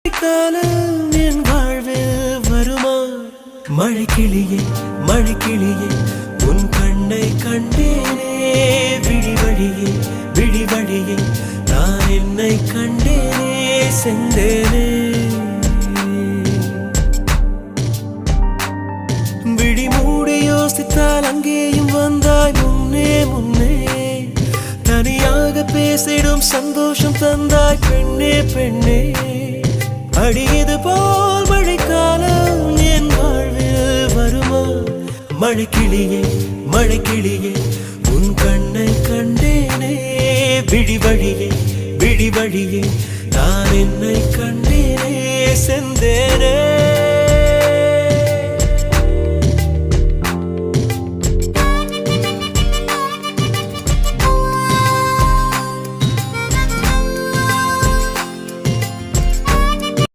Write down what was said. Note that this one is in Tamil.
காலம் என் வாழ்வில் வருமா? மழைக்கிளியே மழைக்கிளியே உன் கண்ணை கண்டேனே, விழிவழியே விழிவழியே நான் என்னை கண்டேனே, செந்தேனே. விழி மூடி யோசித்தால் அங்கேயும் வந்தாய் முன்னே முன்னே, தனியாக பேசிடும் சந்தோஷம் தந்தாய் பெண்ணே பெண்ணே. அடியது போல் மழைக்காலம் என் வாழ்வில் வருமா? மழைக்கிளியே மழைக்கிளியே உன் கண்ணை கண்டேனே, விழிவழியே விழிவழியே நான் என்னை கண்டேனே, செந்தேனே.